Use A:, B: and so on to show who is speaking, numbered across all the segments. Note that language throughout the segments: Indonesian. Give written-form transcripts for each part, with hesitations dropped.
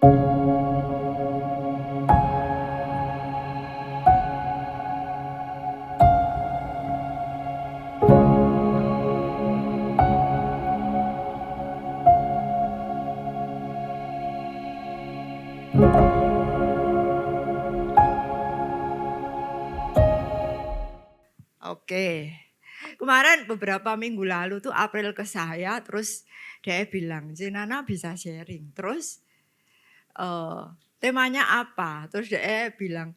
A: Oke. Kemarin beberapa minggu lalu tuh April ke saya, terus dia bilang, "Nana bisa sharing." Terus eee, temanya apa? Terus dia bilang,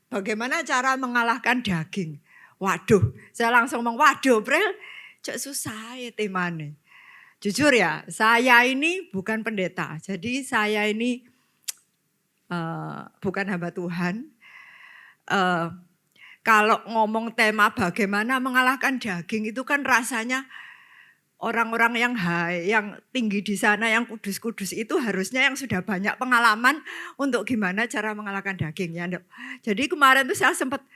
A: bagaimana cara mengalahkan daging. Waduh, saya langsung ngomong, "Waduh, April, cek susah ya temanya." Jujur ya, saya ini bukan pendeta. Jadi saya ini bukan hamba Tuhan. Kalau ngomong tema bagaimana mengalahkan daging itu kan rasanya orang-orang yang tinggi di sana, yang kudus-kudus itu harusnya yang sudah banyak pengalaman untuk gimana cara mengalahkan daging ya. Jadi kemarin tuh saya sempat,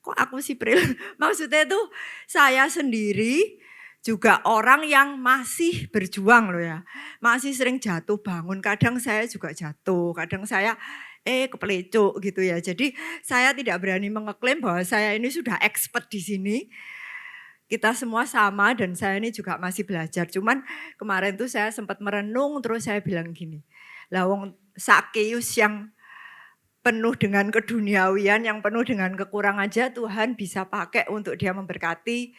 A: kok aku sih Pril? Maksudnya itu saya sendiri juga orang yang masih berjuang loh ya. Masih sering jatuh bangun, kadang saya juga jatuh, kadang saya kepelecuk gitu ya. Jadi saya tidak berani mengeklaim bahwa saya ini sudah expert di sini. Kita semua sama dan saya ini juga masih belajar. Cuman kemarin tuh saya sempat merenung terus saya bilang gini, lah wong Sakeus yang penuh dengan keduniawian, yang penuh dengan kekurangan aja Tuhan bisa pakai untuk dia memberkati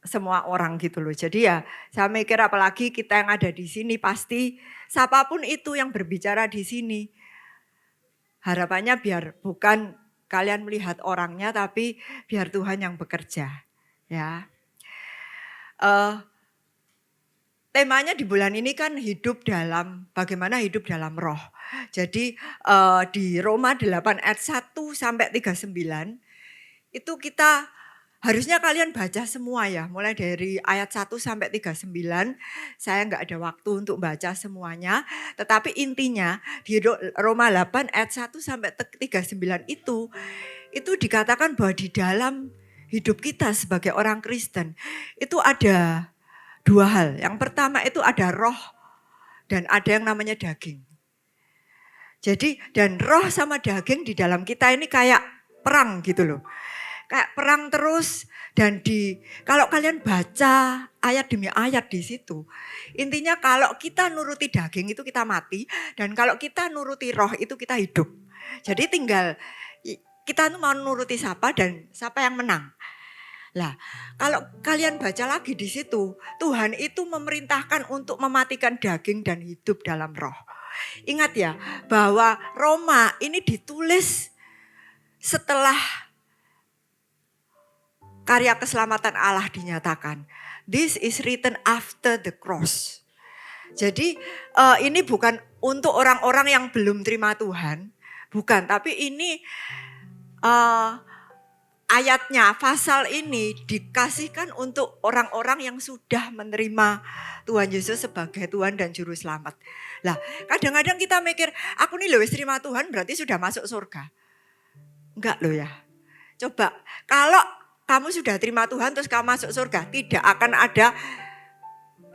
A: semua orang gitu loh. Jadi ya saya mikir apalagi kita yang ada di sini pasti siapapun itu yang berbicara di sini. Harapannya biar bukan kalian melihat orangnya tapi biar Tuhan yang bekerja ya. Temanya di bulan ini kan bagaimana hidup dalam roh. Jadi di Roma 8 ayat 1 sampai 39 itu kita harusnya kalian baca semua ya. Mulai dari ayat 1 sampai 39 saya enggak ada waktu untuk baca semuanya. Tetapi intinya di Roma 8 ayat 1 sampai 39 itu dikatakan bahwa di dalam hidup kita sebagai orang Kristen itu ada dua hal. Yang pertama itu ada roh dan ada yang namanya daging. Jadi dan roh sama daging di dalam kita ini kayak perang gitu loh. Kayak perang terus dan kalau kalian baca ayat demi ayat di situ. Intinya kalau kita nuruti daging itu kita mati dan kalau kita nuruti roh itu kita hidup. Jadi tinggal kita mau nuruti siapa dan siapa yang menang. Lah, kalau kalian baca lagi di situ, Tuhan itu memerintahkan untuk mematikan daging dan hidup dalam roh. Ingat ya, bahwa Roma ini ditulis setelah karya keselamatan Allah dinyatakan. This is written after the cross. Jadi ini bukan untuk orang-orang yang belum terima Tuhan, bukan. Tapi ini ayatnya, pasal ini dikasihkan untuk orang-orang yang sudah menerima Tuhan Yesus sebagai Tuhan dan Juru Selamat. Lah, kadang-kadang kita mikir, aku nih loh terima Tuhan berarti sudah masuk surga. Enggak loh ya. Coba, kalau kamu sudah terima Tuhan terus kamu masuk surga, tidak akan ada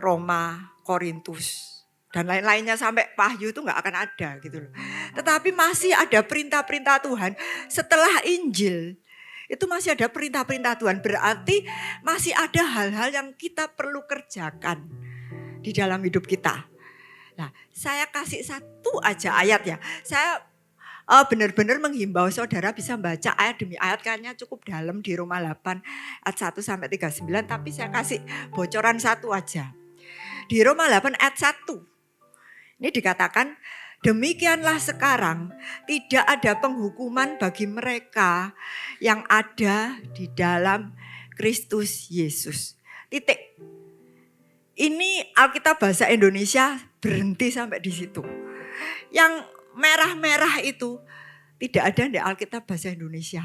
A: Roma, Korintus, dan lain-lainnya sampai Wahyu itu enggak akan ada gitu loh. Tetapi masih ada perintah-perintah Tuhan setelah Injil. Itu masih ada perintah-perintah Tuhan. Berarti masih ada hal-hal yang kita perlu kerjakan di dalam hidup kita. Nah, saya kasih satu aja ayat ya. Saya benar-benar menghimbau saudara bisa baca ayat demi ayat. Kayaknya cukup dalam di Roma 8 ayat 1 sampai 39. Tapi saya kasih bocoran satu aja. Di Roma 8 ayat 1. Ini dikatakan, demikianlah sekarang tidak ada penghukuman bagi mereka yang ada di dalam Kristus Yesus. Titik. Ini Alkitab bahasa Indonesia berhenti sampai di situ. Yang merah-merah itu tidak ada di Alkitab bahasa Indonesia.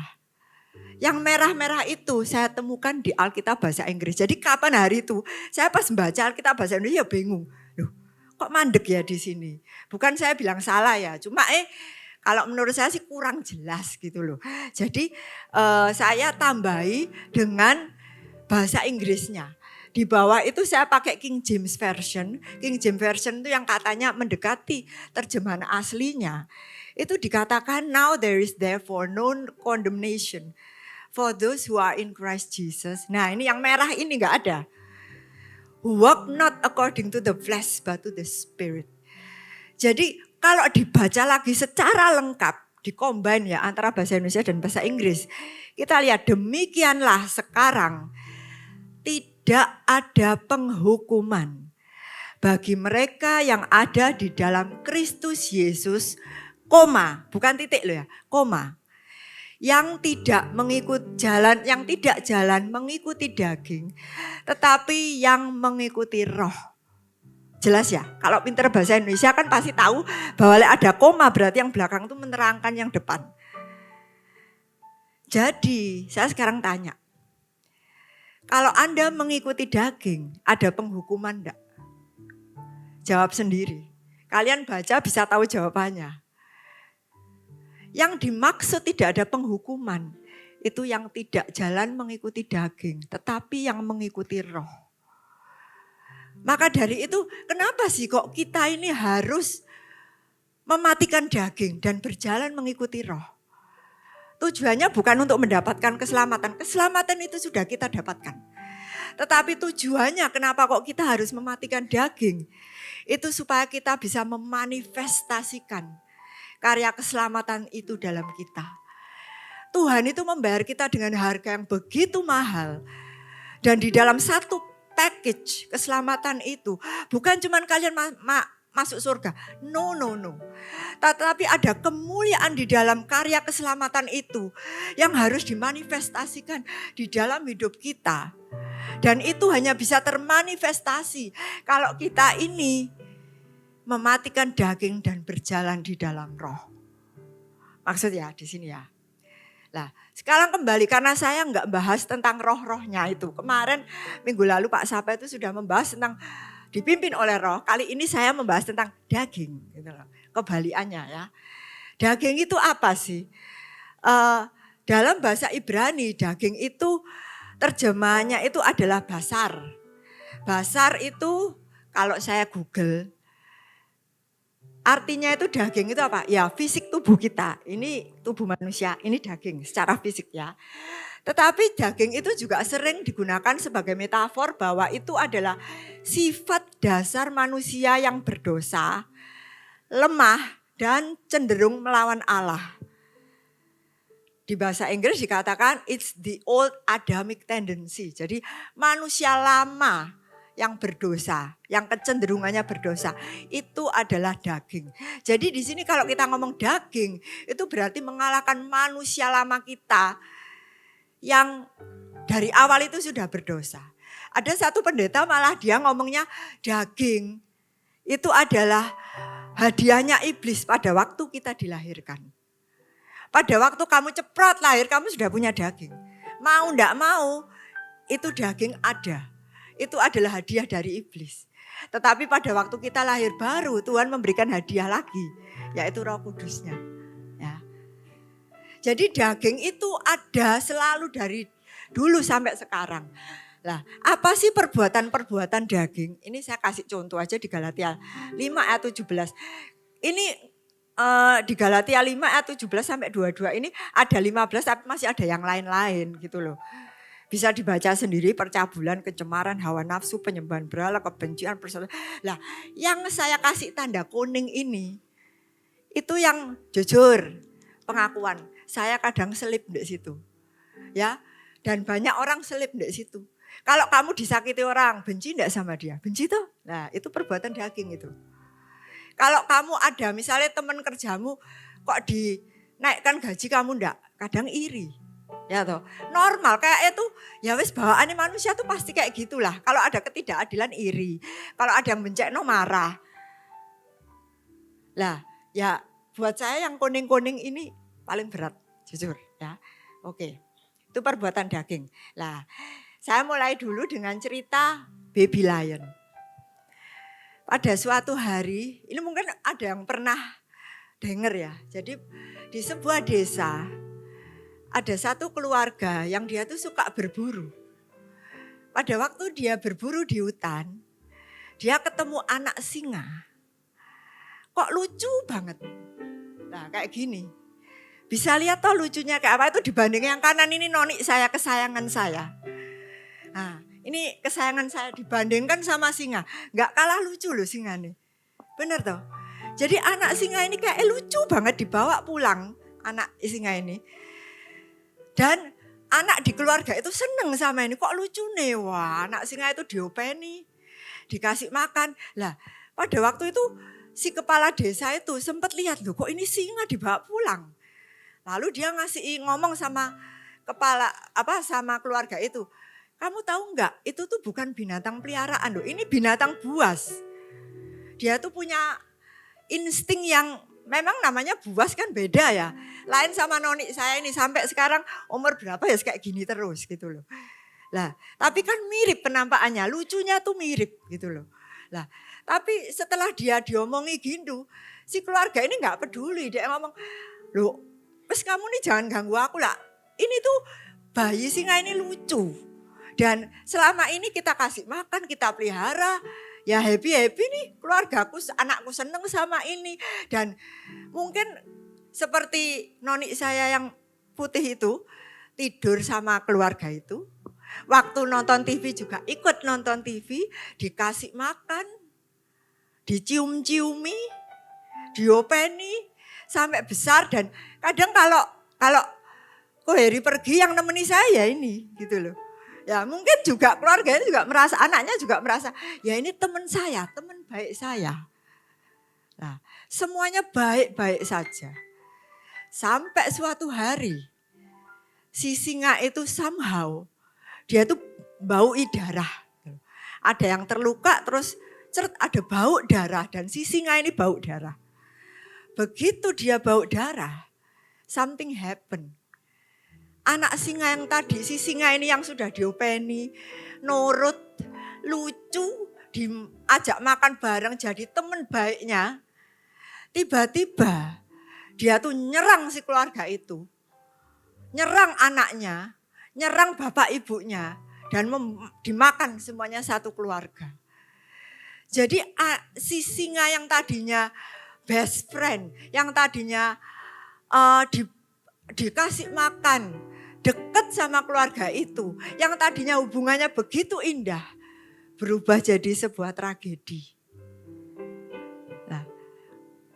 A: Yang merah-merah itu saya temukan di Alkitab bahasa Inggris. Jadi kapan hari itu saya pas baca Alkitab bahasa Indonesia bingung. Kok mandek ya di sini? Bukan saya bilang salah ya, cuma kalau menurut saya sih kurang jelas gitu loh. Jadi saya tambahi dengan bahasa Inggrisnya. Di bawah itu saya pakai King James Version. King James Version itu yang katanya mendekati terjemahan aslinya. Itu dikatakan, now there is therefore no condemnation for those who are in Christ Jesus. Nah ini yang merah ini gak ada. Who walk not according to the flesh but to the spirit. Jadi kalau dibaca lagi secara lengkap, dikombin ya antara bahasa Indonesia dan bahasa Inggris. Kita lihat demikianlah sekarang tidak ada penghukuman bagi mereka yang ada di dalam Kristus Yesus, koma, bukan titik loh ya, koma. Yang tidak jalan mengikuti daging, tetapi yang mengikuti roh. Jelas ya, kalau pinter bahasa Indonesia kan pasti tahu bahwa ada koma berarti yang belakang itu menerangkan yang depan. Jadi saya sekarang tanya, kalau Anda mengikuti daging, ada penghukuman enggak? Jawab sendiri. Kalian baca bisa tahu jawabannya. Yang dimaksud tidak ada penghukuman, itu yang tidak jalan mengikuti daging, tetapi yang mengikuti roh. Maka dari itu, kenapa sih kok kita ini harus mematikan daging dan berjalan mengikuti roh? Tujuannya bukan untuk mendapatkan keselamatan. Keselamatan itu sudah kita dapatkan. Tetapi tujuannya kenapa kok kita harus mematikan daging? Itu supaya kita bisa memanifestasikan karya keselamatan itu dalam kita. Tuhan itu membayar kita dengan harga yang begitu mahal. Dan di dalam satu package keselamatan itu, bukan cuma kalian masuk surga. No. Tetapi ada kemuliaan di dalam karya keselamatan itu yang harus dimanifestasikan di dalam hidup kita. Dan itu hanya bisa termanifestasi kalau kita ini mematikan daging dan berjalan di dalam roh. Maksudnya di sini ya. Nah, sekarang kembali karena saya enggak bahas tentang roh-rohnya itu. Kemarin minggu lalu Pak Sapa itu sudah membahas tentang dipimpin oleh roh. Kali ini saya membahas tentang daging. Gitu loh. Kebaliannya ya. Daging itu apa sih? Dalam bahasa Ibrani daging itu terjemahannya itu adalah basar. Basar itu kalau saya Google, artinya itu daging itu apa? Ya fisik tubuh kita, ini tubuh manusia, ini daging secara fisik ya. Tetapi daging itu juga sering digunakan sebagai metafor bahwa itu adalah sifat dasar manusia yang berdosa, lemah dan cenderung melawan Allah. Di bahasa Inggris dikatakan it's the old Adamic tendency. Jadi manusia lama yang berdosa, yang kecenderungannya berdosa, itu adalah daging. Jadi di sini kalau kita ngomong daging, itu berarti mengalahkan manusia lama kita yang dari awal itu sudah berdosa. Ada satu pendeta malah dia ngomongnya daging itu adalah hadiahnya iblis pada waktu kita dilahirkan. Pada waktu kamu ceprot lahir, kamu sudah punya daging. Mau enggak mau, itu daging ada. Itu adalah hadiah dari iblis. Tetapi pada waktu kita lahir baru, Tuhan memberikan hadiah lagi, yaitu Roh Kudusnya. Ya. Jadi daging itu ada selalu dari dulu sampai sekarang. Lah, apa sih perbuatan-perbuatan daging? Ini saya kasih contoh aja di Galatia 5 ayat 17. Ini di Galatia 5 ayat 17 sampai 22 ini ada 15 tapi masih ada yang lain-lain gitu loh. Bisa dibaca sendiri, percabulan, kecemaran, hawa nafsu, penyembahan berhala, kebencian, persatuan. Lah, yang saya kasih tanda kuning ini, itu yang jujur, pengakuan. Saya kadang selip di situ. Ya, dan banyak orang selip di situ. Kalau kamu disakiti orang, benci enggak sama dia? Benci tuh? Nah, itu perbuatan daging itu. Kalau kamu ada misalnya teman kerjamu kok dinaikkan gaji kamu enggak? Kadang iri. Ya toh, normal kayak itu ya wis bawaannya manusia tuh pasti kayak gitulah. Kalau ada ketidakadilan iri, kalau ada yang bencekno marah. Lah, ya buat saya yang kuning-kuning ini paling berat, jujur ya. Oke. Itu perbuatan daging. Lah, saya mulai dulu dengan cerita Baby Lion. Pada suatu hari, ini mungkin ada yang pernah dengar ya. Jadi di sebuah desa ada satu keluarga yang dia tuh suka berburu. pada waktu dia berburu di hutan, dia ketemu anak singa. Kok lucu banget. Nah kayak gini. Bisa lihat toh lucunya kayak apa, itu dibanding yang kanan ini noni saya, kesayangan saya. Nah ini kesayangan saya dibandingkan sama singa. Gak kalah lucu loh singa nih. Bener toh. Jadi anak singa ini kayak lucu banget dibawa pulang anak singa ini. Dan anak di keluarga itu seneng sama ini. Kok lucu nih, wah anak singa itu diopeni, dikasih makan. Lah pada waktu itu si kepala desa itu sempat lihat loh kok ini singa dibawa pulang. Lalu dia ngomong sama sama keluarga itu. Kamu tahu enggak, itu tuh bukan binatang peliharaan loh, ini binatang buas. Dia tuh punya insting yang memang namanya buas kan beda ya. Lain sama noni saya ini sampai sekarang umur berapa ya kayak gini terus gitu loh. Lah, tapi kan mirip penampakannya, lucunya tuh mirip gitu loh. Lah, tapi setelah dia diomongi gitu, si keluarga ini enggak peduli. Dia ngomong, loh, "Wes kamu nih jangan ganggu aku lah. Ini tuh bayi singa ini lucu. Dan selama ini kita kasih makan, kita pelihara. Ya happy-happy nih keluargaku, anakku seneng sama ini." Dan mungkin seperti noni saya yang putih itu, tidur sama keluarga itu. Waktu nonton TV juga ikut nonton TV, dikasih makan, dicium-ciumi, diopeni, sampai besar. Dan kadang kalau Koheri pergi yang nemeni saya ini gitu loh. Ya mungkin juga keluarganya juga merasa, anaknya juga merasa, ya ini teman saya, teman baik saya. Nah semuanya baik-baik saja. Sampai suatu hari si singa itu somehow, dia tuh bau darah. Ada yang terluka terus ada bau darah dan si singa ini bau darah. Begitu dia bau darah, something happen. Anak singa yang tadi, si singa ini yang sudah diopeni, nurut, lucu, diajak makan bareng jadi teman baiknya. Tiba-tiba dia tuh nyerang si keluarga itu. Nyerang anaknya, nyerang bapak ibunya. Dan dimakan semuanya satu keluarga. Jadi si singa yang tadinya best friend, yang tadinya dikasih makan, dekat sama keluarga itu, yang tadinya hubungannya begitu indah, berubah jadi sebuah tragedi. Nah,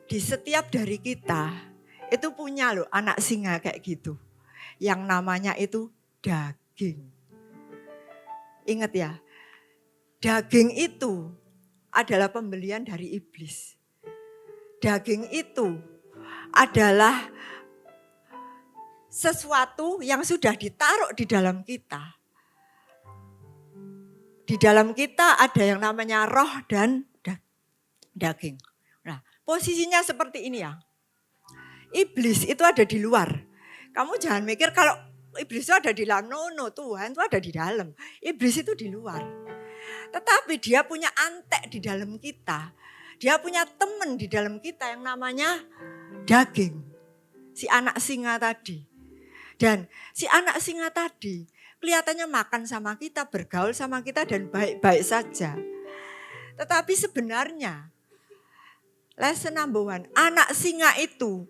A: di setiap dari kita itu punya loh anak singa kayak gitu, yang namanya itu daging. Ingat ya, daging itu adalah pembelian dari iblis. Daging itu adalah sesuatu yang sudah ditaruh di dalam kita. Di dalam kita ada yang namanya roh dan daging. Nah, posisinya seperti ini ya. Iblis itu ada di luar. Kamu jangan mikir kalau iblis itu ada di dalam. No, Tuhan itu ada di dalam. Iblis itu di luar. Tetapi dia punya antek di dalam kita. Dia punya teman di dalam kita yang namanya daging. Si anak singa tadi. Dan si anak singa tadi kelihatannya makan sama kita, bergaul sama kita dan baik-baik saja. Tetapi sebenarnya lesson number one, anak singa itu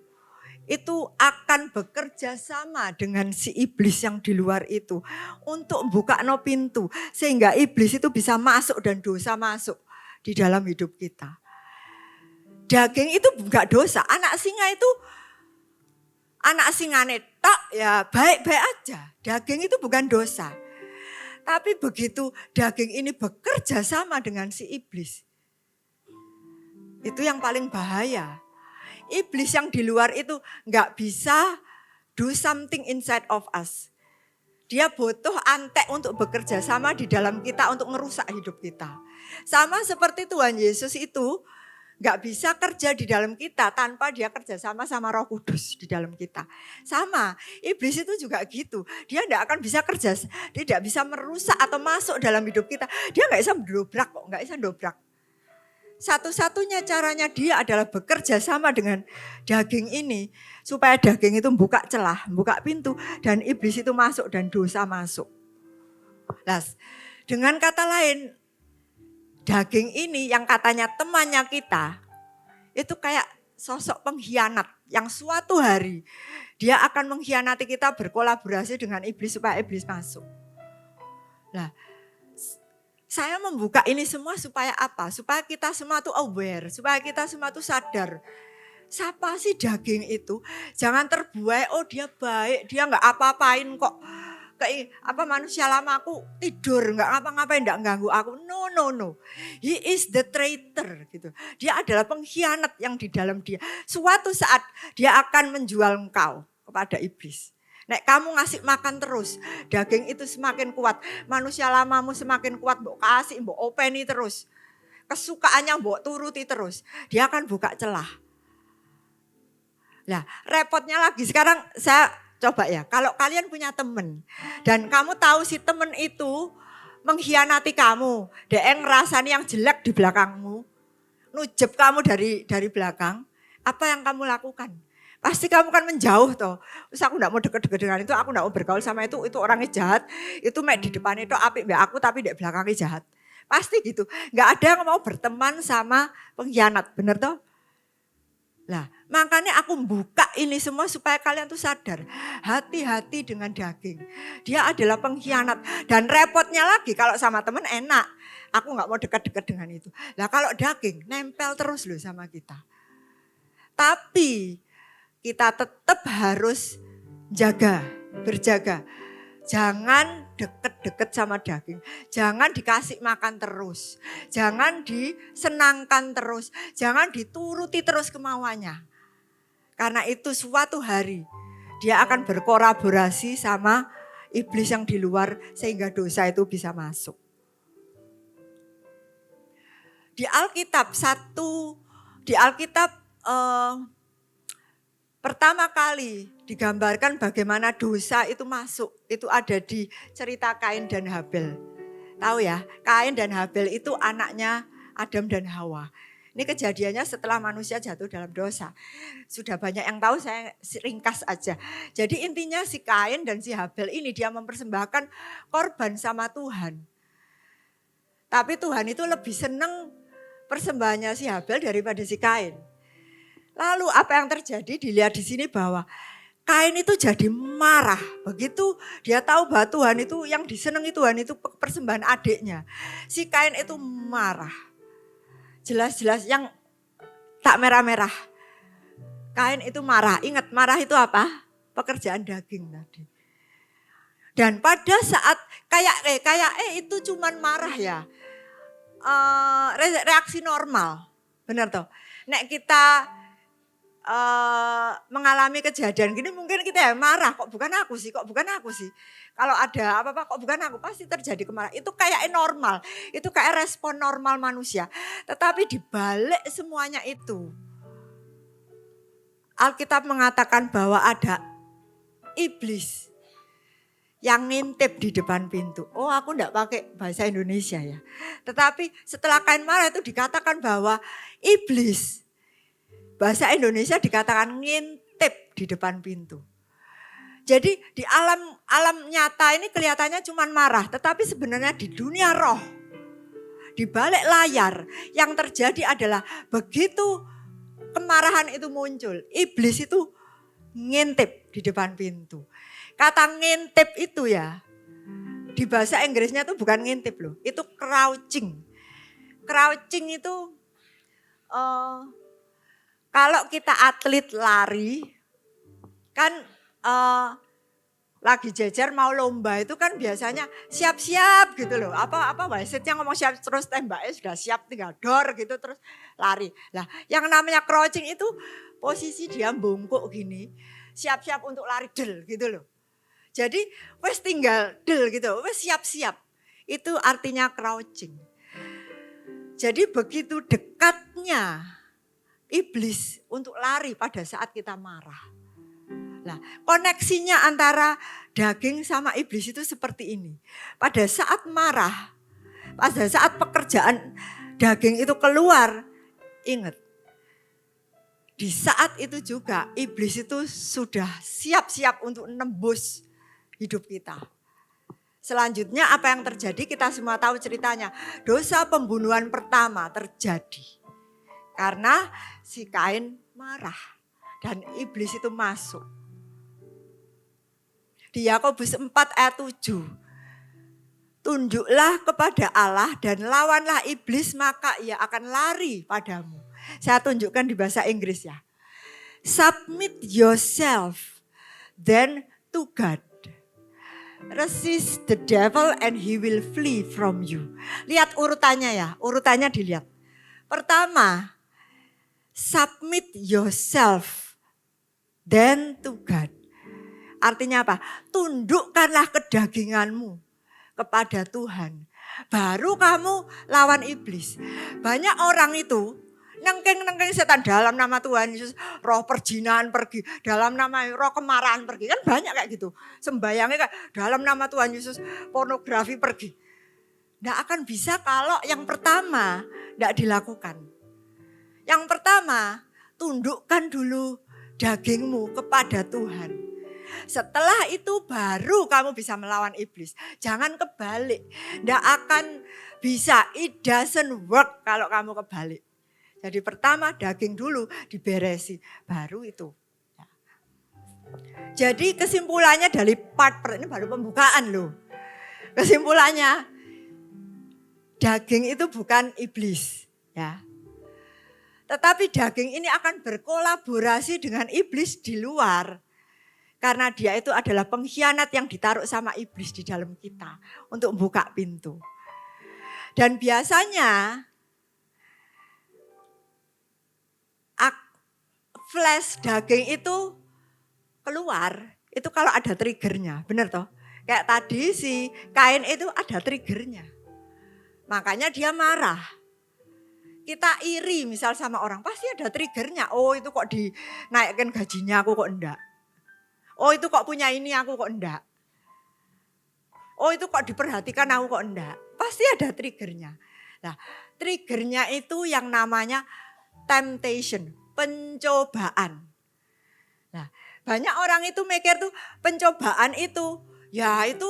A: akan bekerja sama dengan si iblis yang di luar itu untuk buka no pintu sehingga iblis itu bisa masuk dan dosa masuk di dalam hidup kita. Daging itu enggak dosa, anak singa netok ya baik-baik aja. Daging itu bukan dosa. Tapi begitu daging ini bekerja sama dengan si iblis, itu yang paling bahaya. Iblis yang di luar itu enggak bisa do something inside of us. Dia butuh antek untuk bekerja sama di dalam kita untuk ngerusak hidup kita. Sama seperti Tuhan Yesus itu enggak bisa kerja di dalam kita tanpa dia kerja sama Roh Kudus di dalam kita. Sama, iblis itu juga gitu. Dia enggak akan bisa kerja, dia tidak bisa merusak atau masuk dalam hidup kita. Dia enggak bisa mendobrak kok, enggak bisa dobrak. Satu-satunya caranya dia adalah bekerja sama dengan daging ini. Supaya daging itu buka celah, buka pintu dan iblis itu masuk dan dosa masuk. Nah, Dengan kata lain, daging ini yang katanya temannya kita, itu kayak sosok pengkhianat yang suatu hari dia akan mengkhianati kita berkolaborasi dengan iblis supaya iblis masuk. Nah, saya membuka ini semua supaya apa? Supaya kita semua tuh aware, supaya kita semua tuh sadar. Siapa sih daging itu? Jangan terbuai, oh dia baik, dia nggak apa-apain kok. Kayak apa manusia lama aku tidur nggak ngapa-ngapain, nggak ganggu aku. No. He is the traitor gitu. Dia adalah pengkhianat yang di dalam dia. Suatu saat dia akan menjual engkau kepada iblis. Nek kamu ngasih makan terus, daging itu semakin kuat. Manusia lamamu semakin kuat, mbok kasih, mbok openi terus. Kesukaannya mbok turuti terus. Dia akan buka celah. Nah, repotnya lagi sekarang saya coba ya, kalau kalian punya temen dan kamu tahu si temen itu mengkhianati kamu, dia ngerasani yang jelek di belakangmu, nujep kamu dari belakang, apa yang kamu lakukan? Pasti kamu kan menjauh toh. Terus aku enggak mau deket-deket dengan itu, aku enggak mau bergaul sama itu orangnya jahat. Itu mek di depan itu apik mbak aku tapi di belakangnya jahat. Pasti gitu. Enggak ada yang mau berteman sama pengkhianat, bener toh? Lah, makanya aku buka ini semua supaya kalian tuh sadar. Hati-hati dengan daging. Dia adalah pengkhianat. Dan repotnya lagi kalau sama temen enak. Aku gak mau dekat-dekat dengan itu. Lah kalau daging nempel terus loh sama kita. Tapi kita tetap harus berjaga. Jangan deket-deket sama daging. Jangan dikasih makan terus. Jangan disenangkan terus. Jangan dituruti terus kemauannya. Karena itu suatu hari dia akan berkolaborasi sama iblis yang di luar sehingga dosa itu bisa masuk. Di Alkitab pertama kali digambarkan bagaimana dosa itu masuk. Itu ada di cerita Kain dan Habel. Tahu ya, Kain dan Habel itu anaknya Adam dan Hawa. Ini kejadiannya setelah manusia jatuh dalam dosa. Sudah banyak yang tahu, saya ringkas aja. Jadi intinya si Kain dan si Habel ini dia mempersembahkan korban sama Tuhan. Tapi Tuhan itu lebih senang persembahannya si Habel daripada si Kain. Lalu apa yang terjadi dilihat di sini bahwa Kain itu jadi marah. Begitu dia tahu bahwa Tuhan itu yang disenangi Tuhan itu persembahan adiknya. Si Kain itu marah. Jelas-jelas yang tak merah-merah. Kain itu marah. Ingat marah itu apa? Pekerjaan daging tadi. Dan pada saat itu cuman marah ya. Reaksi normal. Benar toh? Nek kita mengalami kejadian gini mungkin kita ya marah, kok bukan aku sih. Kalau ada apa-apa kok bukan aku, pasti terjadi kemarahan. Itu kayak normal, itu kayak respon normal manusia. Tetapi dibalik semuanya itu, Alkitab mengatakan bahwa ada iblis yang ngintip di depan pintu. Oh aku enggak pakai bahasa Indonesia ya. Tetapi setelah Kain marah itu dikatakan bahwa iblis, bahasa Indonesia dikatakan ngintip di depan pintu. Jadi di alam nyata ini kelihatannya cuma marah. Tetapi sebenarnya di dunia roh, di balik layar yang terjadi adalah begitu kemarahan itu muncul. Iblis itu ngintip di depan pintu. Kata ngintip itu ya, di bahasa Inggrisnya itu bukan ngintip loh. Itu crouching. Crouching itu kalau kita atlet lari, kan lagi jejer mau lomba itu kan biasanya siap-siap gitu loh. Apa wasitnya ngomong siap terus tembaknya sudah siap tinggal dor gitu terus lari. Lah yang namanya crouching itu posisi dia bungkuk gini, siap-siap untuk lari del gitu loh. Jadi wes tinggal del gitu, wes siap-siap. Itu artinya crouching. Jadi begitu dekatnya iblis untuk lari pada saat kita marah. Nah, koneksinya antara daging sama iblis itu seperti ini. Pada saat marah, pada saat pekerjaan daging itu keluar, ingat. Di saat itu juga iblis itu sudah siap-siap untuk nembus hidup kita. Selanjutnya apa yang terjadi kita semua tahu ceritanya. Dosa pembunuhan pertama terjadi karena si Kain marah dan iblis itu masuk. Di Yakobus 4 ayat 7. Tunduklah kepada Allah dan lawanlah iblis maka ia akan lari padamu. Saya tunjukkan di bahasa Inggris ya. Submit yourself then to God. Resist the devil and he will flee from you. Lihat urutannya ya, urutannya dilihat. Pertama, submit yourself then to God. Artinya apa? Tundukkanlah kedaginganmu kepada Tuhan. Baru kamu lawan iblis. Banyak orang itu nengkeng setan dalam nama Tuhan Yesus. Roh perjinahan pergi. Dalam nama roh kemarahan pergi. Kan banyak kayak gitu. Sembayangnya kayak dalam nama Tuhan Yesus. Pornografi pergi. Nggak akan bisa kalau yang pertama nggak dilakukan. Yang pertama, tundukkan dulu dagingmu kepada Tuhan. Setelah itu baru kamu bisa melawan iblis. Jangan kebalik. Nggak akan bisa. It doesn't work kalau kamu kebalik. Jadi pertama daging dulu diberesi. Baru itu. Jadi kesimpulannya dari part ini baru pembukaan loh. Kesimpulannya daging itu bukan iblis. Ya. Tetapi daging ini akan berkolaborasi dengan iblis di luar. Karena dia itu adalah pengkhianat yang ditaruh sama iblis di dalam kita untuk buka pintu. Dan biasanya flash daging itu keluar, itu kalau ada triggernya, benar toh? Kayak tadi si Kain itu ada triggernya. Makanya dia marah. Kita iri misal sama orang, pasti ada triggernya. Oh itu kok dinaikkan gajinya, aku kok enggak. Oh itu kok punya ini aku kok enggak. Oh itu kok diperhatikan aku kok enggak. Pasti ada triggernya. Nah triggernya itu yang namanya temptation, pencobaan. Nah banyak orang itu mikir tuh pencobaan itu, ya itu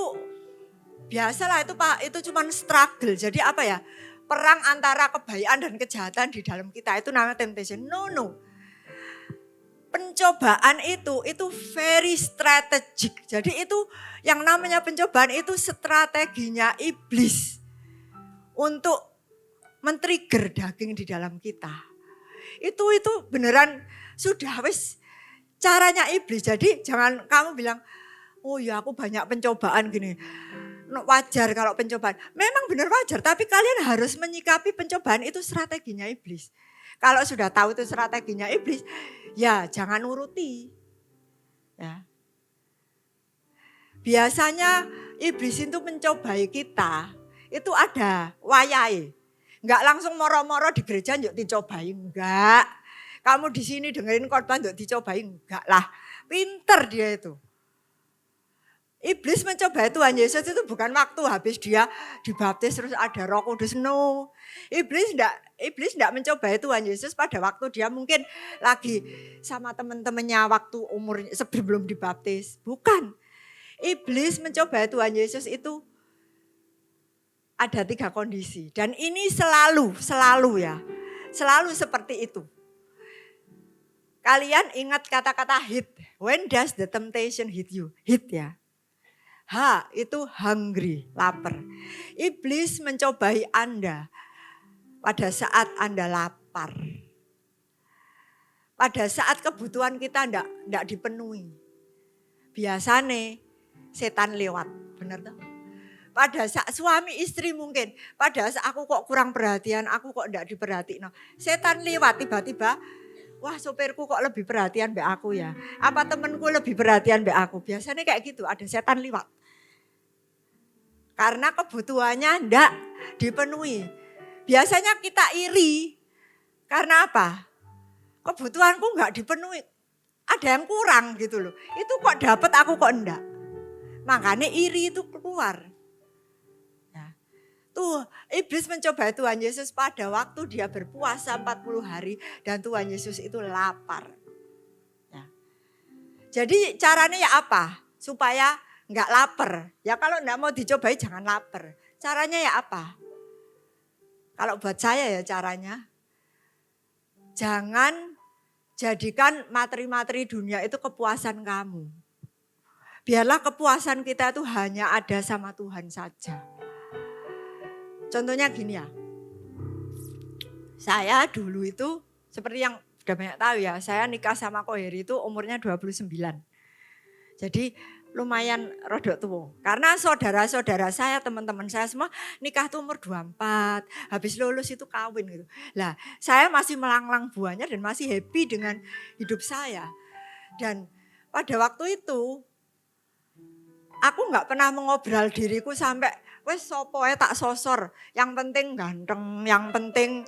A: biasalah itu Pak, itu cuman struggle. Jadi apa ya, perang antara kebaikan dan kejahatan di dalam kita itu namanya temptation. No. Pencobaan itu very strategic. Jadi itu yang namanya pencobaan itu strateginya iblis untuk men-trigger daging di dalam kita. Itu beneran sudah wis caranya iblis. Jadi jangan kamu bilang, oh ya aku banyak pencobaan gini. Wajar kalau pencobaan. Memang benar wajar, tapi kalian harus menyikapi pencobaan itu strateginya iblis. Kalau sudah tahu itu strateginya iblis, ya jangan nuruti. Ya. Biasanya iblis itu mencobai kita, itu ada wayai. Enggak langsung moro-moro di gereja yuk dicobai, enggak. Kamu di sini dengerin khotbah yuk dicobai, enggak lah. Pinter dia itu. Iblis mencobai Tuhan Yesus itu bukan waktu habis dia dibaptis terus ada Roh Kudus, no. Iblis enggak mencobai Tuhan Yesus pada waktu dia mungkin lagi sama teman-temannya waktu umur sebelum dibaptis. Bukan. Iblis mencobai Tuhan Yesus itu ada 3 kondisi. Dan ini selalu ya. Selalu seperti itu. Kalian ingat kata-kata hit. When does the temptation hit you? Hit ya. H itu hungry, lapar. Iblis mencobai Anda pada saat Anda lapar. Pada saat kebutuhan kita enggak dipenuhi. Biasanya setan lewat, benar toh? Pada saat suami istri mungkin, pada saat aku kok kurang perhatian, aku kok enggak diperhatiin. Setan lewat tiba-tiba, wah sopirku kok lebih perhatian mbak aku ya. Apa temenku lebih perhatian mbak aku. Biasanya kayak gitu, ada setan lewat. Karena kebutuhannya enggak dipenuhi. Biasanya kita iri. Karena apa? Kebutuhanku enggak dipenuhi. Ada yang kurang gitu loh. Itu kok dapat aku kok enggak. Makanya iri itu keluar. Nah, tuh iblis mencoba Tuhan Yesus pada waktu dia berpuasa 40 hari. Dan Tuhan Yesus itu lapar. Nah, jadi caranya ya apa? Supaya nggak lapar. Ya kalau nggak mau dicobai jangan lapar. Caranya ya apa? Kalau buat saya ya caranya, jangan jadikan materi-materi dunia itu kepuasan kamu. Biarlah kepuasan kita itu hanya ada sama Tuhan saja. Contohnya gini ya, saya dulu itu seperti yang udah banyak tahu ya, saya nikah sama Ko Heri itu umurnya 29. Jadi lumayan rodok tua. Karena saudara-saudara saya, teman-teman saya semua nikah tuh umur 24, habis lulus itu kawin gitu. Lah, saya masih melanglang buahnya dan masih happy dengan hidup saya. Dan pada waktu itu aku nggak pernah mengobrol diriku sampai wes sopo tak sosor, yang penting ganteng, yang penting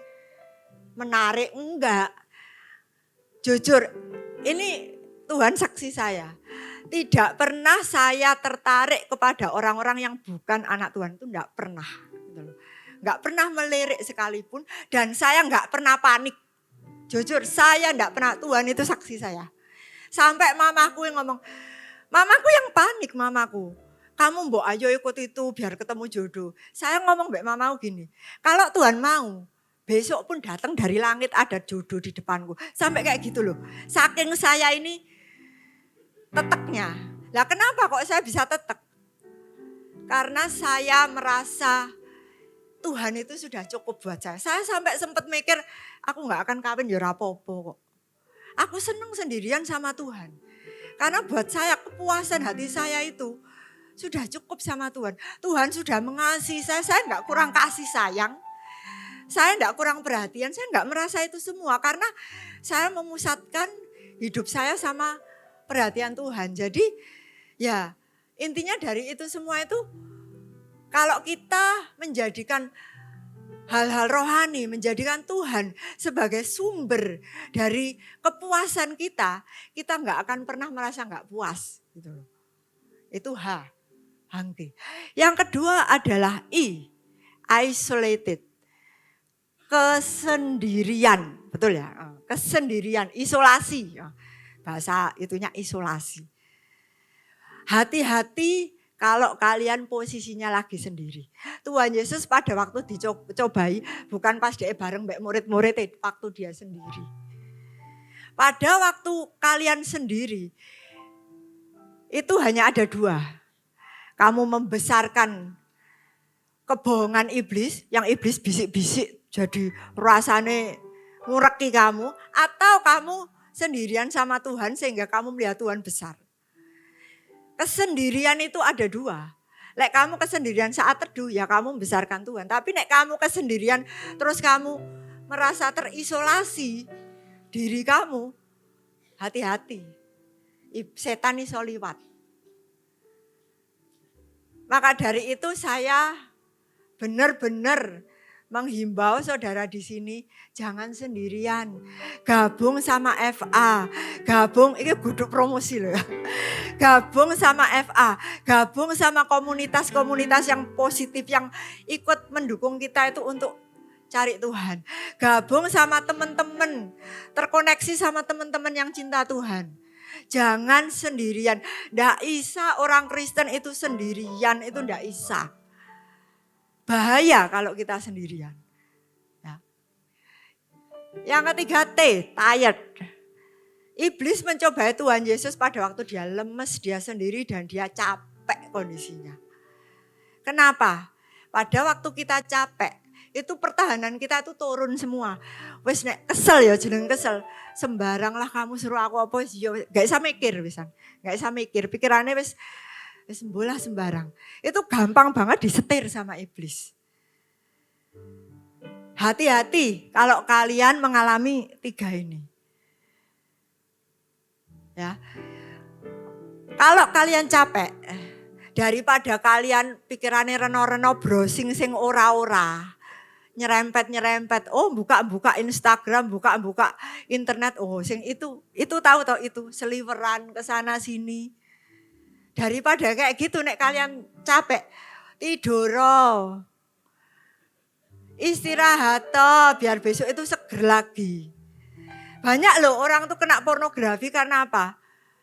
A: menarik, enggak. Jujur, ini Tuhan saksi saya. Tidak pernah saya tertarik kepada orang-orang yang bukan anak Tuhan, itu enggak pernah. Enggak pernah melirik sekalipun dan saya enggak pernah panik. Jujur, saya enggak pernah, Tuhan itu saksi saya. Sampai mamaku yang ngomong, mamaku yang panik mamaku. Kamu mbok ayo ikut itu biar ketemu jodoh. Saya ngomong mbak mamaku gini, kalau Tuhan mau, besok pun datang dari langit ada jodoh di depanku. Sampai kayak gitu loh. Saking saya ini teteknya. Lah kenapa kok saya bisa tetek? Karena saya merasa Tuhan itu sudah cukup buat saya. Saya sampai sempat mikir, aku gak akan kawin ya rapopo kok. Aku senang sendirian sama Tuhan. Karena buat saya kepuasan hati saya itu sudah cukup sama Tuhan. Tuhan sudah mengasihi saya gak kurang kasih sayang. Saya enggak kurang perhatian, saya enggak merasa itu semua karena saya memusatkan hidup saya sama perhatian Tuhan. Jadi ya intinya dari itu semua itu kalau kita menjadikan hal-hal rohani, menjadikan Tuhan sebagai sumber dari kepuasan kita, kita enggak akan pernah merasa enggak puas. Gitu loh. Itu hangti. Yang kedua adalah isolated. Kesendirian, betul ya? Kesendirian, isolasi. Bahasa itunya isolasi. Hati-hati kalau kalian posisinya lagi sendiri. Tuhan Yesus pada waktu dicobai, bukan pas dia bareng mbak murid-murid, waktu dia sendiri. Pada waktu kalian sendiri, itu hanya ada dua. Kamu membesarkan kebohongan iblis, yang iblis bisik-bisik, jadi rasane ngureki kamu, atau kamu sendirian sama Tuhan sehingga kamu melihat Tuhan besar. Kesendirian itu ada dua. Lek kamu kesendirian saat teduh ya kamu membesarkan Tuhan. Tapi nek kamu kesendirian terus kamu merasa terisolasi diri kamu, hati-hati. Setan iso liwat. Maka dari itu saya benar-benar menghimbau saudara di sini jangan sendirian, gabung sama FA, gabung ini guduk promosi loh ya, gabung sama FA, gabung sama komunitas-komunitas yang positif yang ikut mendukung kita itu untuk cari Tuhan, gabung sama teman-teman, terkoneksi sama teman-teman yang cinta Tuhan. Jangan sendirian, ndak bisa orang Kristen itu sendirian, itu ndak bisa. Bahaya kalau kita sendirian. Ya. Yang ketiga tired. Iblis mencobai Tuhan Yesus pada waktu dia lemes, dia sendiri dan dia capek kondisinya. Kenapa? Pada waktu kita capek, itu pertahanan kita itu turun semua. Wes nek kesel ya jeneng kesel. Sembarang lah kamu suruh aku apa ya gak bisa mikir wisan. Gak bisa mikir, pikirannya wes bola sembarang. Itu gampang banget disetir sama iblis. Hati-hati kalau kalian mengalami tiga ini. Ya. Kalau kalian capek, daripada kalian pikirannya reno-reno browsing sing ora-ora. Nyerempet-nyerempet, oh buka-buka Instagram, buka-buka internet, oh sing itu tahu itu seliweran ke sana sini. Daripada kayak gitu nek kalian capek, tidur. Istirahat biar besok itu seger lagi. Banyak loh orang tuh kena pornografi karena apa?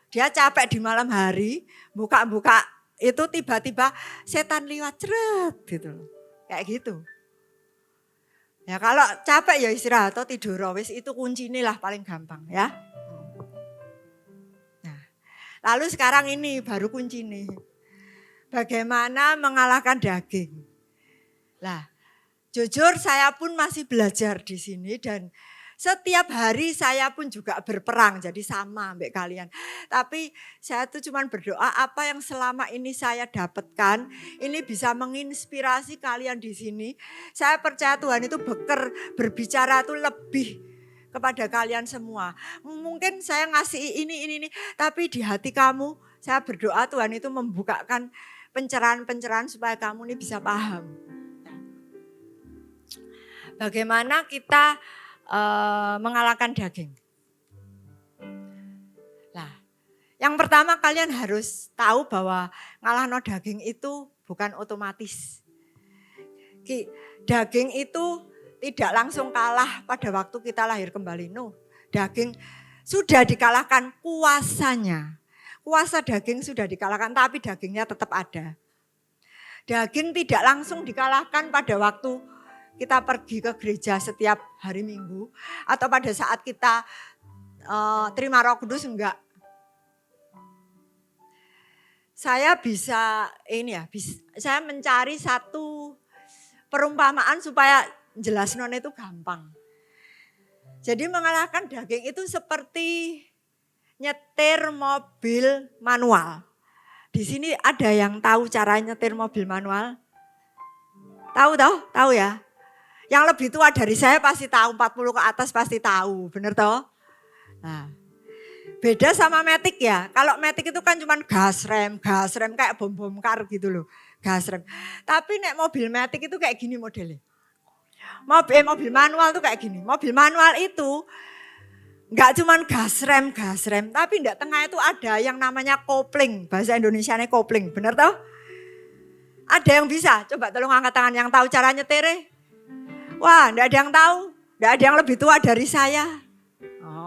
A: Dia capek di malam hari, buka-buka itu tiba-tiba setan liwat ceret gitu loh. Kayak gitu. Ya kalau capek ya istirahat atau tidur wis itu kuncinya lah paling gampang ya. Nah, lalu sekarang ini baru kunci nih. Bagaimana mengalahkan daging. Lah, jujur saya pun masih belajar di sini dan setiap hari saya pun juga berperang, jadi sama ambek kalian. Tapi saya tuh cuman berdoa apa yang selama ini saya dapatkan, ini bisa menginspirasi kalian di sini. Saya percaya Tuhan itu berbicara tuh lebih kepada kalian semua. Mungkin saya ngasih ini, tapi di hati kamu saya berdoa Tuhan itu membukakan pencerahan-pencerahan supaya kamu ini bisa paham. Bagaimana kita mengalahkan daging. Nah, yang pertama kalian harus tahu bahwa ngalahno daging itu bukan otomatis. Daging itu tidak langsung kalah pada waktu kita lahir kembali. No, daging sudah dikalahkan kuasanya. Kuasa daging sudah dikalahkan tapi dagingnya tetap ada. Daging tidak langsung dikalahkan pada waktu kita pergi ke gereja setiap hari Minggu atau pada saat kita terima Roh Kudus enggak. Saya bisa saya mencari satu perumpamaan supaya jelas non itu gampang. Jadi mengalahkan daging itu seperti nyetir mobil manual. Di sini ada yang tahu cara nyetir mobil manual? Tahu ya? Yang lebih tua dari saya pasti tahu, 40 ke atas pasti tahu, bener toh? Nah, beda sama Matic ya. Kalau Matic itu kan cuma gas rem kayak bom kar gitu loh, gas rem. Tapi nek mobil Matic itu kayak gini modelnya. Mobil manual tuh kayak gini. Mobil manual itu nggak cuma gas rem, tapi di tengah itu ada yang namanya kopling. Bahasa Indonesianya kopling, bener toh? Ada yang bisa? Coba tolong angkat tangan yang tahu cara nyetir. Wah, enggak ada yang tahu. Enggak ada yang lebih tua dari saya.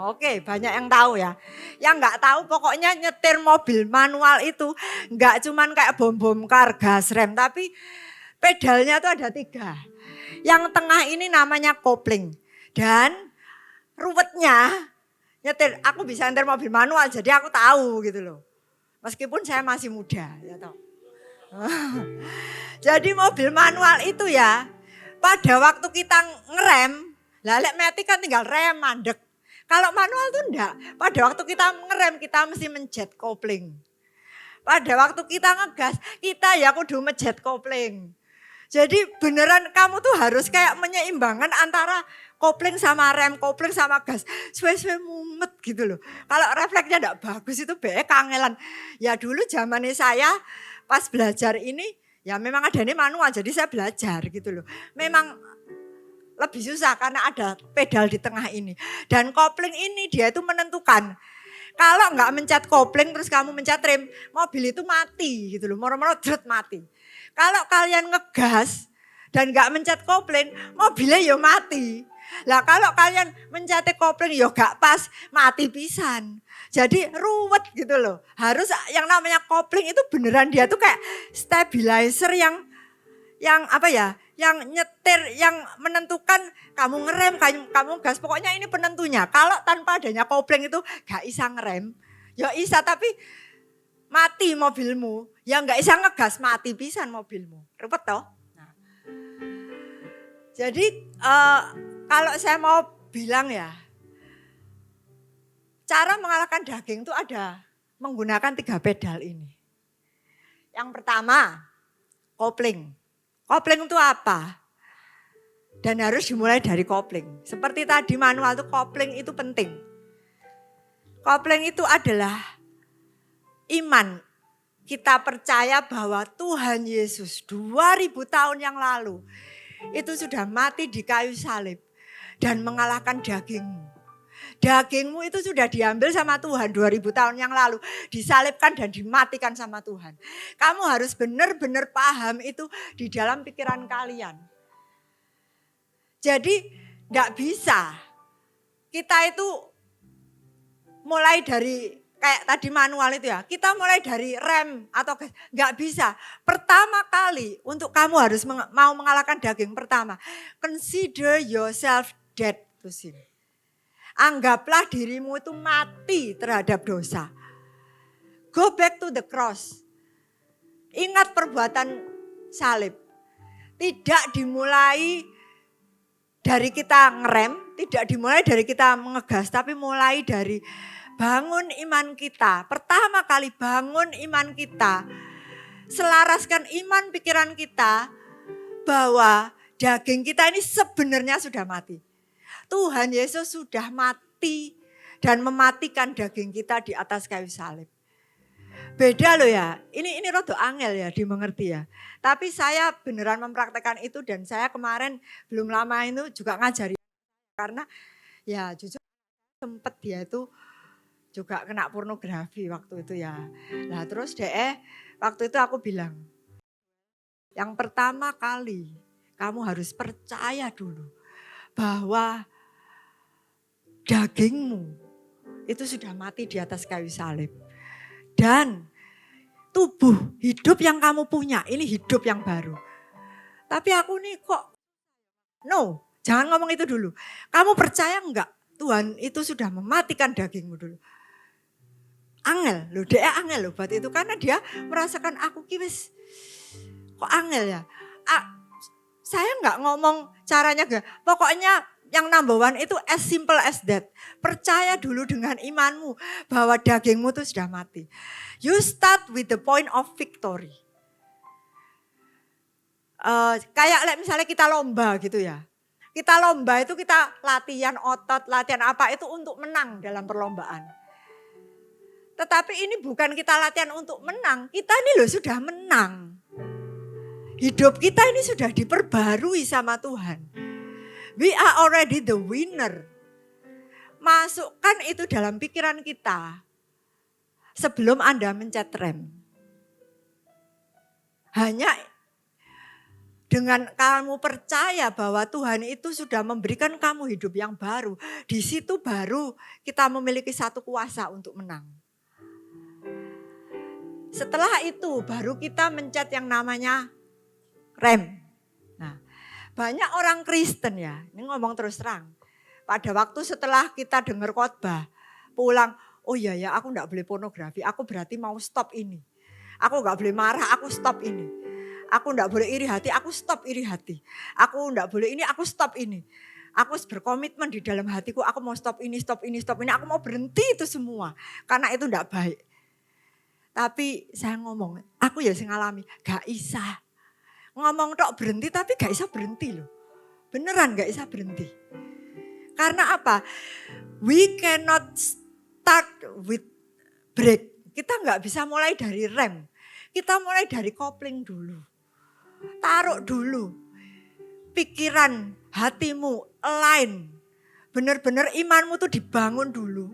A: Oke, banyak yang tahu ya. Yang enggak tahu pokoknya nyetir mobil manual itu enggak cuman kayak bom kar, gas rem. Tapi pedalnya tuh ada 3. Yang tengah ini namanya kopling. Dan ruwetnya nyetir, aku bisa nyetir mobil manual jadi aku tahu gitu loh. Meskipun saya masih muda. Ya toh. Jadi mobil manual itu ya. Pada waktu kita ngerem, lek Matic kan tinggal rem mandek. Kalau manual tuh enggak. Pada waktu kita ngerem kita mesti mencet kopling. Pada waktu kita ngegas, kita ya kudu mencet kopling. Jadi beneran kamu tuh harus kayak menyeimbangkan antara kopling sama rem, kopling sama gas. Suwe-suwe mumet gitu loh. Kalau refleksnya enggak bagus itu kangelan. Ya dulu zamannya saya pas belajar ini, ya memang ada ini manual, jadi saya belajar gitu loh. Memang lebih susah karena ada pedal di tengah ini. Dan kopling ini dia itu menentukan. Kalau enggak mencet kopling terus kamu mencet rem, mobil itu mati gitu loh. Moro-moro dret mati. Kalau kalian ngegas dan enggak mencet kopling, mobilnya ya mati. Lah kalau kalian mencet kopling ya gak pas, mati pisan. Jadi ruwet gitu loh. Harus yang namanya kopling itu beneran dia tuh kayak stabilizer yang apa ya? Yang nyetir, yang menentukan kamu ngerem, kamu gas. Pokoknya ini penentunya. Kalau tanpa adanya kopling itu gak bisa ngerem. Ya bisa tapi mati mobilmu. Ya gak bisa ngegas, mati pisan mobilmu. Rupet toh? Nah. Jadi kalau saya mau bilang ya. Cara mengalahkan daging itu ada menggunakan 3 pedal ini. Yang pertama, kopling. Kopling itu apa? Dan harus dimulai dari kopling. Seperti tadi manual itu kopling itu penting. Kopling itu adalah iman. Kita percaya bahwa Tuhan Yesus 2000 tahun yang lalu itu sudah mati di kayu salib dan mengalahkan dagingmu. Dagingmu itu sudah diambil sama Tuhan 2000 tahun yang lalu. Disalibkan dan dimatikan sama Tuhan. Kamu harus benar-benar paham itu di dalam pikiran kalian. Jadi gak bisa. Kita itu mulai dari kayak tadi manual itu ya, kita mulai dari rem atau gas, nggak bisa. Pertama kali untuk kamu harus mau mengalahkan daging pertama, consider yourself dead to sin. Anggaplah dirimu itu mati terhadap dosa. Go back to the cross. Ingat perbuatan salib. Tidak dimulai dari kita ngerem, tidak dimulai dari kita mengegas, tapi mulai dari bangun iman kita. Pertama kali bangun iman kita. Selaraskan iman pikiran kita bahwa daging kita ini sebenarnya sudah mati. Tuhan Yesus sudah mati dan mematikan daging kita di atas kayu salib. Beda loh ya, ini rada angel ya dimengerti ya. Tapi saya beneran mempraktekkan itu dan saya kemarin belum lama itu juga ngajari. Karena ya jujur sempet dia itu juga kena pornografi waktu itu ya. Nah terus waktu itu aku bilang, yang pertama kali kamu harus percaya dulu bahwa dagingmu itu sudah mati di atas kayu salib. Dan tubuh hidup yang kamu punya, ini hidup yang baru. Tapi aku nih kok, no, jangan ngomong itu dulu. Kamu percaya enggak Tuhan itu sudah mematikan dagingmu dulu? Angel loh, dia angel loh buat itu. Karena dia merasakan aku kibes, kok angel ya? Saya enggak ngomong caranya enggak, pokoknya yang number one itu as simple as that. Percaya dulu dengan imanmu bahwa dagingmu itu sudah mati. You start with the point of victory. Kayak misalnya kita lomba gitu ya. Kita lomba itu kita latihan otot, latihan apa itu untuk menang dalam perlombaan. Tetapi ini bukan kita latihan untuk menang, kita ini loh sudah menang. Hidup kita ini sudah diperbarui sama Tuhan. We are already the winner. Masukkan itu dalam pikiran kita sebelum Anda mencet rem. Hanya dengan kamu percaya bahwa Tuhan itu sudah memberikan kamu hidup yang baru. Di situ baru kita memiliki satu kuasa untuk menang. Setelah itu baru kita mencet yang namanya rem. Nah, banyak orang Kristen ya, ini ngomong terus terang. Pada waktu setelah kita dengar khotbah, pulang, oh iya ya aku enggak boleh pornografi, aku berarti mau stop ini. Aku enggak boleh marah, aku stop ini. Aku enggak boleh iri hati, aku stop iri hati. Aku enggak boleh ini, aku stop ini. Aku berkomitmen di dalam hatiku, aku mau stop ini, stop ini, stop ini. Aku mau berhenti itu semua, karena itu enggak baik. Tapi saya ngomong, aku ya sing ngalami, gak isa. Ngomong tok berhenti tapi gak bisa berhenti loh. Beneran gak bisa berhenti. Karena apa? We cannot start with brake. Kita gak bisa mulai dari rem. Kita mulai dari kopling dulu. Taruh dulu. Pikiran, hatimu align. Bener-bener imanmu tuh dibangun dulu.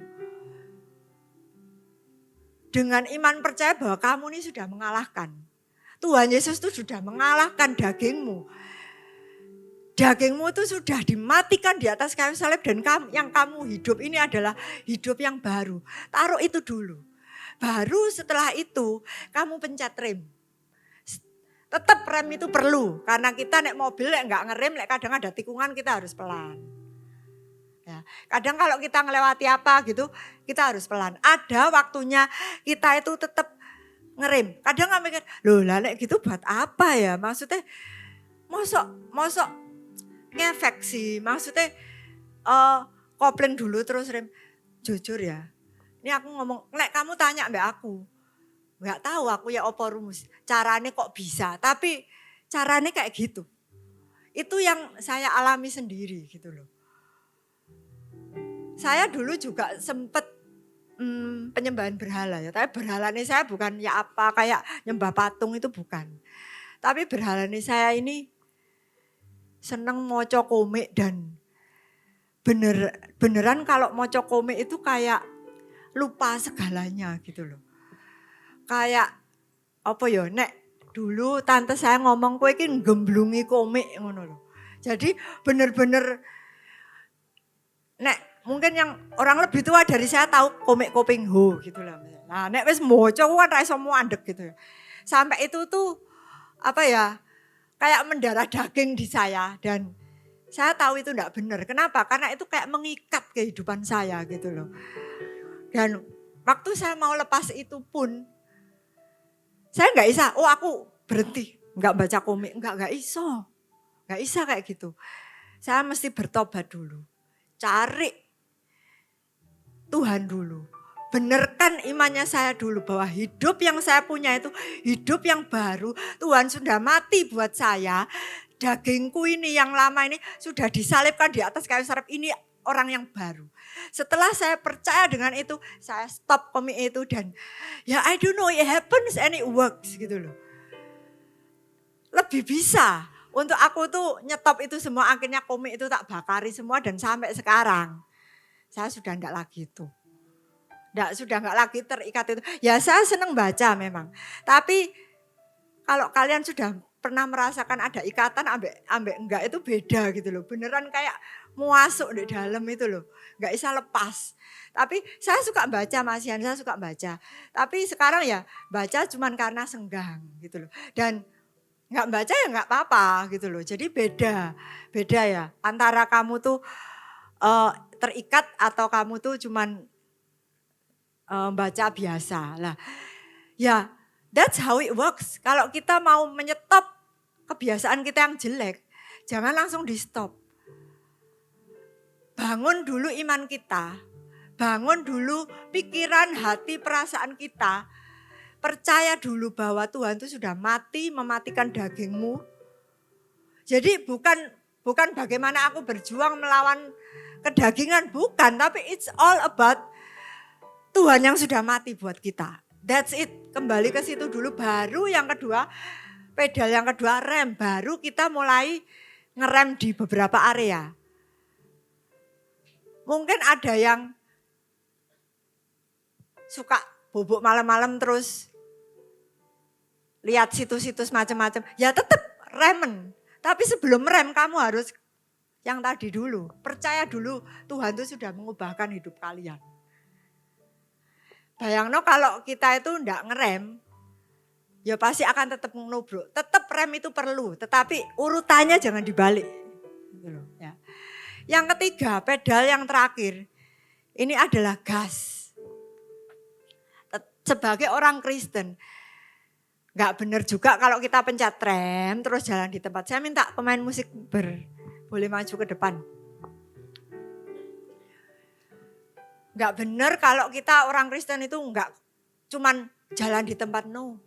A: Dengan iman percaya bahwa kamu ini sudah mengalahkan. Tuhan Yesus itu sudah mengalahkan dagingmu. Dagingmu itu sudah dimatikan di atas kayu salib dan yang kamu hidup ini adalah hidup yang baru. Taruh itu dulu. Baru setelah itu kamu pencet rem. Tetap rem itu perlu karena kita naik mobil nggak ngerem, kadang ada tikungan kita harus pelan. Ya, kadang kalau kita ngelewati apa gitu kita harus pelan. Ada waktunya kita itu tetap ngerem. Kadang nggak mikir, loh lalek gitu buat apa ya? Maksudnya, mosok ngefek sih. Maksudnya kopling dulu terus rem. Jujur ya, ini aku ngomong, lek kamu tanya mbak aku. Nggak tahu aku ya opo rumus. Caranya kok bisa, tapi caranya kayak gitu. Itu yang saya alami sendiri gitu loh. Saya dulu juga sempat penyembahan berhala ya. Tapi berhala ini saya bukan ya apa kayak nyembah patung itu bukan. Tapi berhala ini saya ini seneng moco komik dan beneran kalau moco komik itu kayak lupa segalanya gitu loh. Kayak apa ya nek dulu tante saya ngomong kowe iki gemblungi komik ngono loh. Jadi bener-bener nek mungkin yang orang lebih tua dari saya tahu komik Koping Ho gitu lah. Nah, nek wis moco kan ra iso muandek gitu. Sampai itu tuh apa ya? Kayak mendarah daging di saya dan saya tahu itu enggak benar. Kenapa? Karena itu kayak mengikat kehidupan saya gitu loh. Dan waktu saya mau lepas itu pun saya enggak bisa, oh aku berhenti, enggak baca komik, enggak iso. Enggak bisa kayak gitu. Saya mesti bertobat dulu. Cari Tuhan dulu. Benerkan imannya saya dulu bahwa hidup yang saya punya itu hidup yang baru. Tuhan sudah mati buat saya. Dagingku ini yang lama ini sudah disalibkan di atas kayu salib, ini orang yang baru. Setelah saya percaya dengan itu, saya stop komik itu dan ya I don't know it happens and it works gitu loh. Lebih bisa untuk aku tuh nyetop itu semua, akhirnya komik itu tak bakari semua dan sampai sekarang saya sudah enggak lagi itu. Sudah enggak lagi terikat itu. Ya saya senang baca memang. Tapi kalau kalian sudah pernah merasakan ada ikatan ambek enggak itu beda gitu loh. Beneran kayak masuk di dalam itu loh. Enggak bisa lepas. Tapi saya suka baca Mas Yan, saya suka baca. Tapi sekarang ya baca cuman karena senggang gitu loh. Dan enggak baca ya enggak apa-apa gitu loh. Jadi beda ya. Antara kamu tuh terikat atau kamu tuh cuman baca biasa lah. Ya, that's how it works. Kalau kita mau menyetop kebiasaan kita yang jelek, jangan langsung di stop. Bangun dulu iman kita, bangun dulu pikiran, hati, perasaan kita. Percaya dulu bahwa Tuhan itu sudah mati, mematikan dagingmu. Jadi bukan bagaimana aku berjuang melawan kedagingan, bukan. Tapi it's all about Tuhan yang sudah mati buat kita. That's it. Kembali ke situ dulu. Baru yang kedua, pedal yang kedua rem. Baru kita mulai ngerem di beberapa area. Mungkin ada yang suka bobok malam-malam terus lihat situs-situs macam-macam. Ya tetap remen. Tapi sebelum rem kamu harus yang tadi dulu. Percaya dulu Tuhan itu sudah mengubahkan hidup kalian. Bayangno kalau kita itu enggak ngerem, ya pasti akan tetap nubruk. Tetap rem itu perlu, tetapi urutannya jangan dibalik. Gitu loh, ya. Yang ketiga, pedal yang terakhir, ini adalah gas. Sebagai orang Kristen, enggak benar juga kalau kita pencet rem terus jalan di tempat. Saya minta pemain musik boleh maju ke depan. Enggak benar kalau kita orang Kristen itu enggak cuman jalan di tempat, no.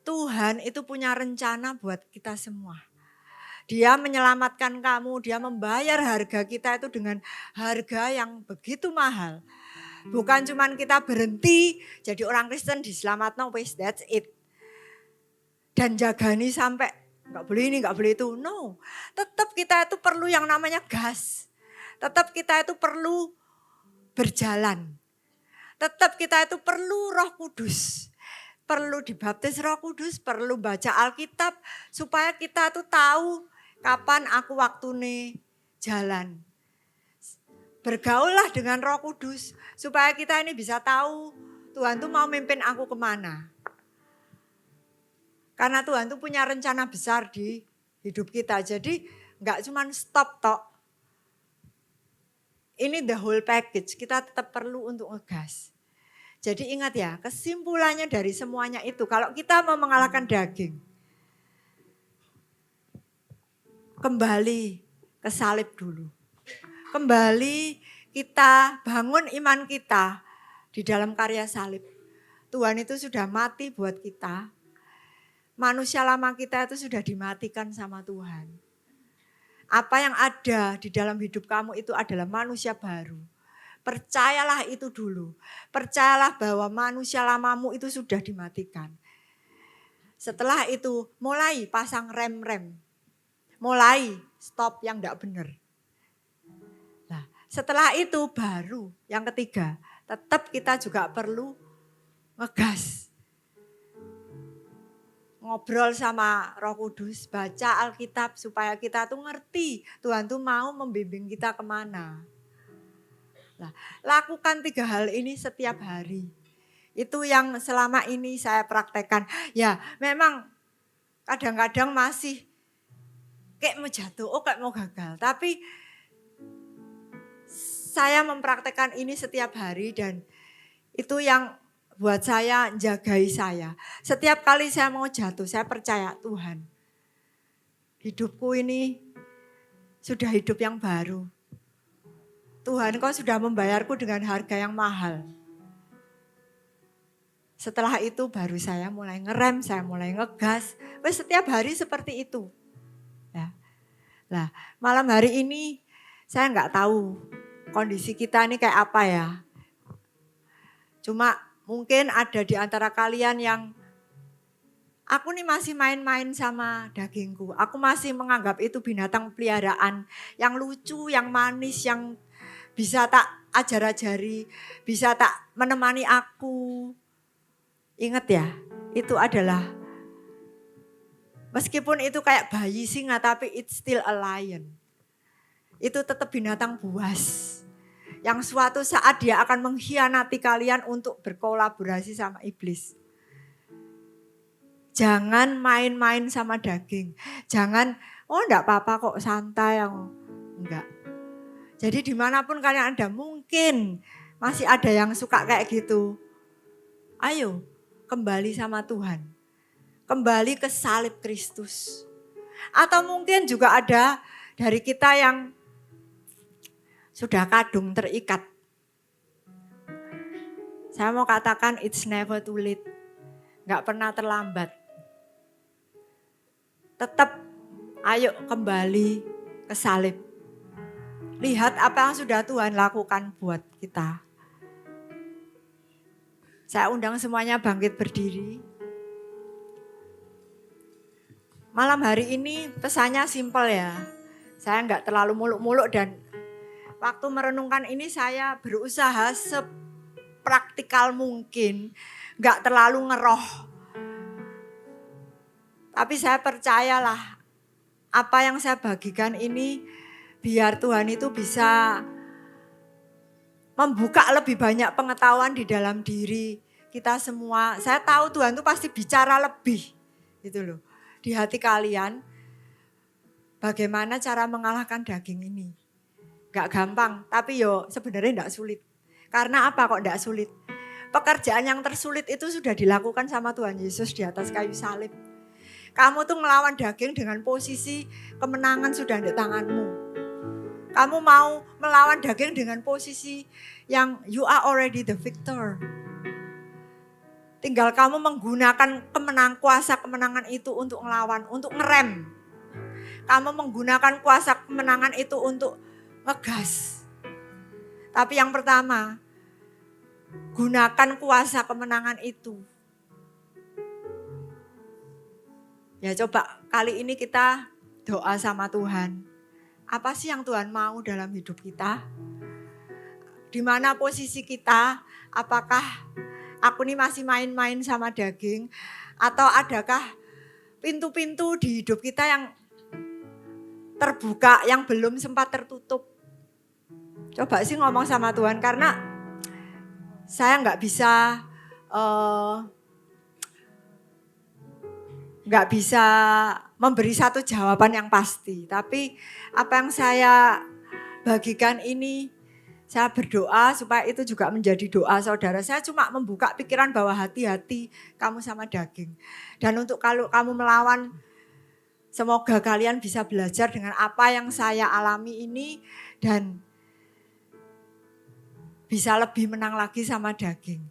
A: Tuhan itu punya rencana buat kita semua. Dia menyelamatkan kamu, dia membayar harga kita itu dengan harga yang begitu mahal. Bukan cuman kita berhenti jadi orang Kristen diselamatkan, wes that's it. Dan jagani sampai enggak boleh ini, enggak boleh itu, no. Tetap kita itu perlu yang namanya gas. Tetap kita itu perlu berjalan. Tetap kita itu perlu Roh Kudus. Perlu dibaptis Roh Kudus, perlu baca Alkitab supaya kita tuh tahu kapan aku waktune jalan. Bergaullah dengan Roh Kudus supaya kita ini bisa tahu Tuhan tuh mau mimpin aku kemana. Karena Tuhan tuh punya rencana besar di hidup kita. Jadi enggak cuma stop tok. Ini the whole package, kita tetap perlu untuk ngegas. Jadi ingat ya, kesimpulannya dari semuanya itu, kalau kita mau mengalahkan daging, kembali ke salib dulu. Kembali kita bangun iman kita di dalam karya salib. Tuhan itu sudah mati buat kita. Manusia lama kita itu sudah dimatikan sama Tuhan. Apa yang ada di dalam hidup kamu itu adalah manusia baru. Percayalah itu dulu. Percayalah bahwa manusia lamamu itu sudah dimatikan. Setelah itu mulai pasang rem-rem. Mulai stop yang enggak benar. Nah, setelah itu baru yang ketiga. Tetap kita juga perlu ngegas. Ngobrol sama Roh Kudus, baca Alkitab supaya kita tuh ngerti Tuhan tuh mau membimbing kita kemana. Nah, lakukan 3 hal ini setiap hari. Itu yang selama ini saya praktekkan. Ya memang kadang-kadang masih kayak mau jatuh, kayak mau gagal. Tapi saya mempraktekkan ini setiap hari dan itu yang buat saya jagai saya. Setiap kali saya mau jatuh, saya percaya Tuhan. Hidupku ini sudah hidup yang baru. Tuhan, Kau sudah membayarku dengan harga yang mahal. Setelah itu baru saya mulai ngerem, saya mulai ngegas. Setiap hari seperti itu. Ya. Nah, malam hari ini saya nggak tahu kondisi kita ini kayak apa ya. Cuma mungkin ada di antara kalian yang aku nih masih main-main sama dagingku. Aku masih menganggap itu binatang peliharaan yang lucu, yang manis, yang bisa tak ajar-ajari, bisa tak menemani aku. Ingat ya, itu adalah meskipun itu kayak bayi singa tapi it's still a lion. Itu tetap binatang buas. Yang suatu saat dia akan mengkhianati kalian untuk berkolaborasi sama iblis. Jangan main-main sama daging. Jangan, enggak apa-apa kok santai. Enggak. Jadi dimanapun kalian ada, mungkin masih ada yang suka kayak gitu. Ayo kembali sama Tuhan. Kembali ke salib Kristus. Atau mungkin juga ada dari kita yang sudah kadung terikat. Saya mau katakan it's never too late. Enggak pernah terlambat. Tetap ayo kembali ke salib. Lihat apa yang sudah Tuhan lakukan buat kita. Saya undang semuanya bangkit berdiri. Malam hari ini pesannya simpel ya. Saya enggak terlalu muluk-muluk dan waktu merenungkan ini saya berusaha sepraktikal mungkin. Enggak terlalu ngeroh. Tapi saya percayalah apa yang saya bagikan ini biar Tuhan itu bisa membuka lebih banyak pengetahuan di dalam diri kita semua. Saya tahu Tuhan itu pasti bicara lebih gitu loh. Di hati kalian bagaimana cara mengalahkan daging ini. Gak gampang tapi sebenarnya gak sulit. Karena apa kok gak sulit? Pekerjaan yang tersulit itu sudah dilakukan sama Tuhan Yesus di atas kayu salib. Kamu tuh ngelawan daging dengan posisi kemenangan sudah di tanganmu. Kamu mau melawan daging dengan posisi yang you are already the victor. Tinggal kamu menggunakan kuasa kemenangan itu untuk ngelawan, untuk ngerem. Kamu menggunakan kuasa kemenangan itu untuk ngegas. Tapi yang pertama, gunakan kuasa kemenangan itu. Ya coba kali ini kita doa sama Tuhan. Apa sih yang Tuhan mau dalam hidup kita? Di mana posisi kita? Apakah aku ini masih main-main sama daging? Atau adakah pintu-pintu di hidup kita yang terbuka, yang belum sempat tertutup? Coba sih ngomong sama Tuhan karena saya nggak bisa memberi satu jawaban yang pasti. Tapi apa yang saya bagikan ini, saya berdoa supaya itu juga menjadi doa saudara. Saya cuma membuka pikiran bahwa hati-hati kamu sama daging. Dan untuk kalau kamu melawan, semoga kalian bisa belajar dengan apa yang saya alami ini dan bisa lebih menang lagi sama daging.